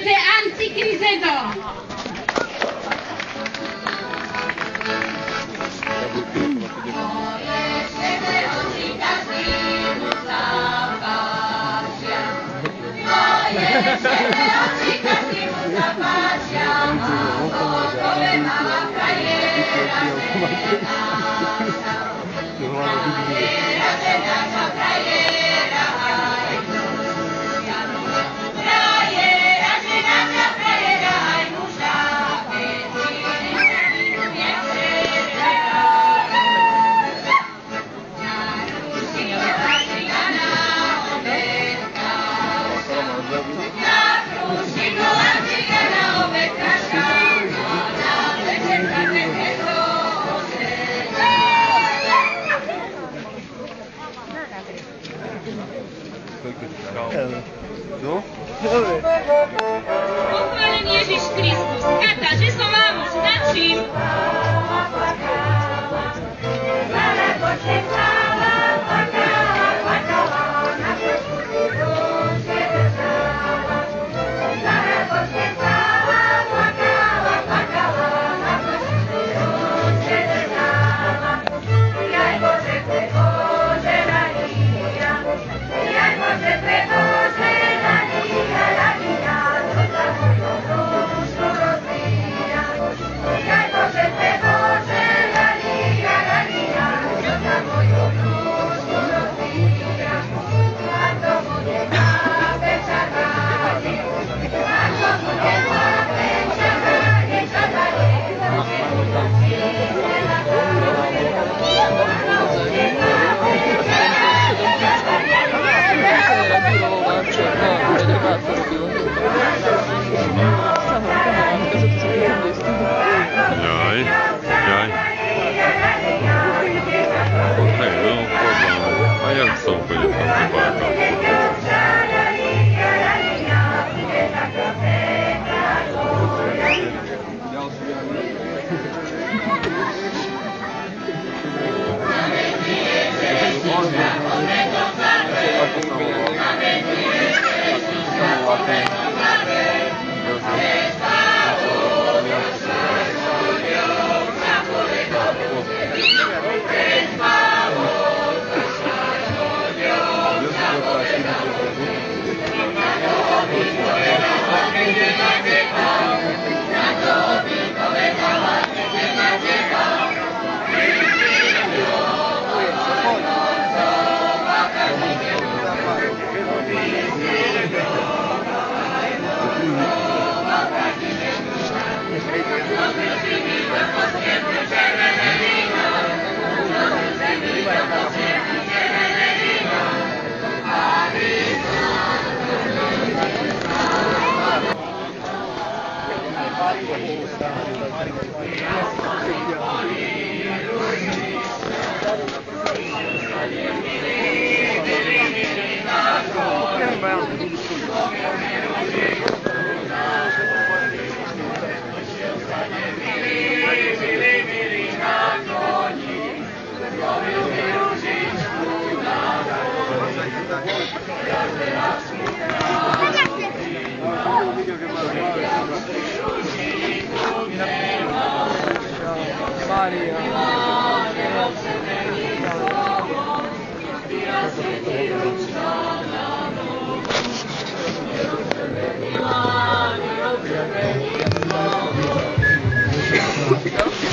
Te antikrizedo! Pochválený Ježiš Kristus, Kata, že som vám už načím.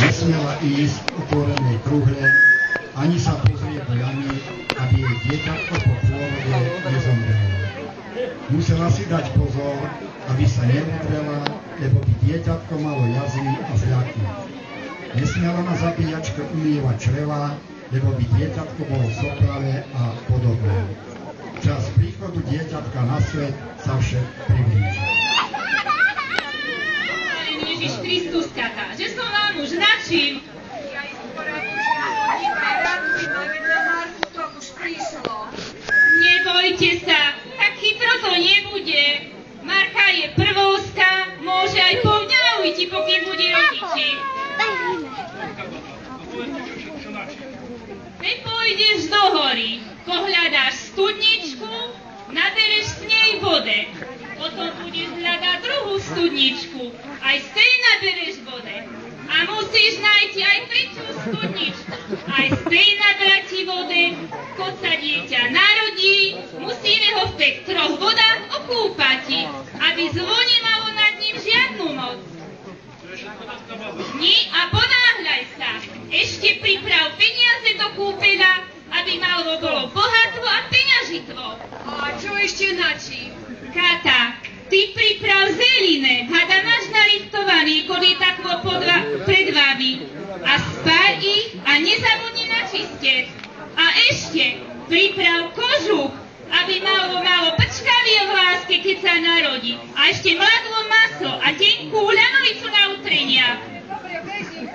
Nesmiela ísť v otvorenej truhle, ani sa pozrieť do jamy, aby jej dieťatko po pôrode nezomrelo. Musela si dať pozor, aby sa nemudrela, lebo by dieťatko malo jazvy a zľaky. Nesmiela na zabíjačke umývať čreva, lebo by dieťatko bolo soplavé a podobné. Čas príchodu dieťatka na svet sa však priblíži. Ježiš Kristus, Kata, že som vám už načím. Nebojte sa, tak chytro to nebude. Marka je prvouska, môže aj po mňa ujti, pokým bude rodiči. Ty pôjdeš do hory, pohľadáš studničku, na studničku. Aj z tej nabereš vody. A musíš nájsť aj tretiu studničku. Aj z tej nabrati vody. Keď sa dieťa narodí, musíme ho v tých troch vodách okúpať, aby zlo nemalo nad ním žiadnu moc. Nie, a ponáhľaj sa. Ešte priprav peniaze do kúpeľa, aby malo bolo bohatstvo a peňažitvo. A čo ešte načím? Kata, ty priprav zeline, hada máš narichtovaný, kod je takvo pred vami. A spáľ ich a nezabudni na čistec. A ešte priprav kožuch, aby malo prčkavie v láske, keď sa narodí. A ešte mladlo maso a tenkú ľanovicu na utrenia. Dobre, bežím.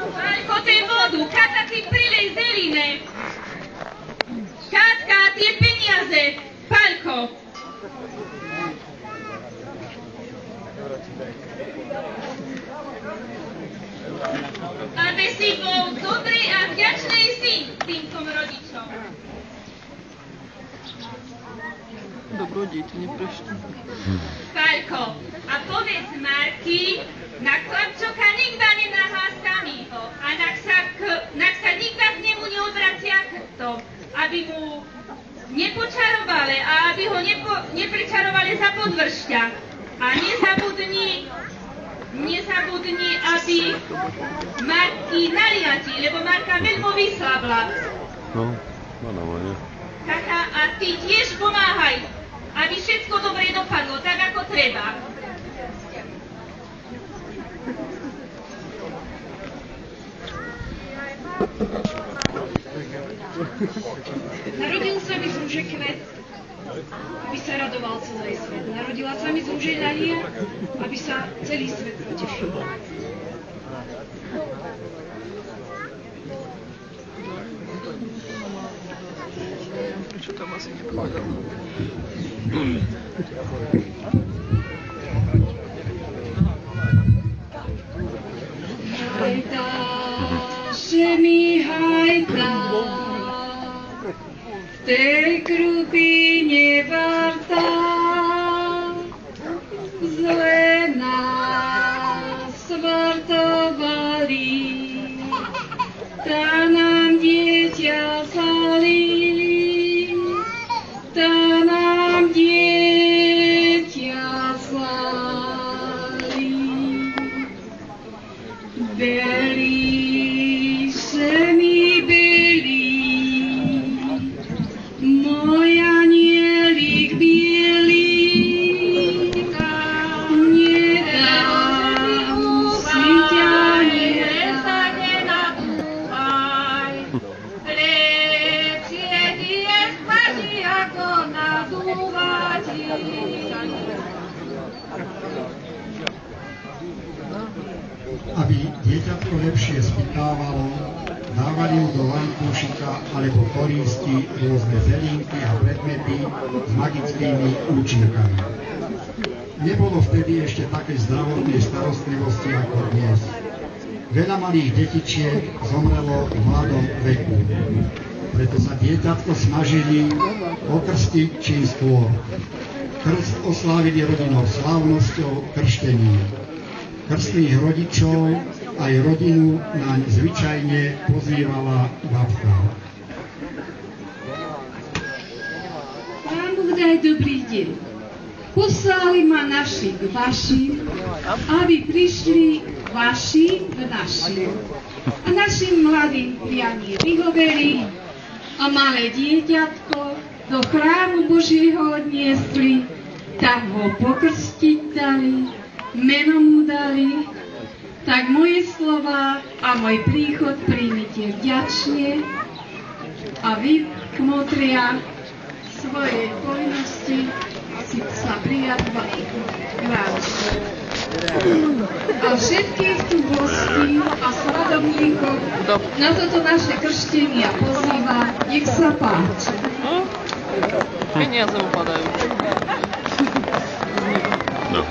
Paľko, tej vodu, Kata, ty prilej zeline. Katka, tie peniaze. Paľko. Aby si bol dobrý a vďačný syn týmkom rodičom. Dobrodíte, neprešli. Paľko, a povedz Marky, na chlapčoka nikda nenahá samýho a nak sa nikda k nemu neobracia chrbtom, aby mu nepočarovali a aby ho nepričarovali za podvršťa. A nezabudni, aby Marky naliati, lebo Marka veľmi vyslabla. No, nie. Kaka, a ty tiež pomáhaj, aby všetko dobre dopadlo, tak ako treba. Narodil sa mi z rúže kvet, aby sa radoval celý svet. Narodila sa mi z rúže ľalia, aby sa celý svet potešil. Prečo tam asi nepovedal? Hajda, že mi hajda, v tej krupine varta, zle nás vartovali, tá nám dieťa zali, tá nám dieťa zali. Belí se mi belí, môj anielik bielý, nedám si ťa nenadúvaj, lepšie ti je spati, ako nadúvať. Aby dieťatko lepšie spýtávalo, dávali mu do vankúšika alebo korísti rôzne zelinky a predmety s magickými účinkami. Nebolo vtedy ešte takej zdravotnej starostlivosti ako dnes. Veľa malých detičiek zomrelo v mladom veku. Preto sa dieťatko snažili okrstiť čím skôr. Krst oslávili rodinnou slávnosťou krštením. Krstných rodičov aj rodinu naň zvyčajne pozývala babka. Pán Boh daj dobrý deň. Poslali ma naši k vašim, aby prišli vaši k našim. A našim mladým prianie vyhoveli a malé dieťatko do chrámu Božieho odniesli, tam ho pokrstiť dali, meno mu dali, tak moje slova a môj príchod príjmite vďačne a vy, kmotria, svojej povinnosti si sa prijať k vám. A všetkých tu gostí a Na toto naše krštenie pozýva, nech sa páči. Peniaze mu padajú. No.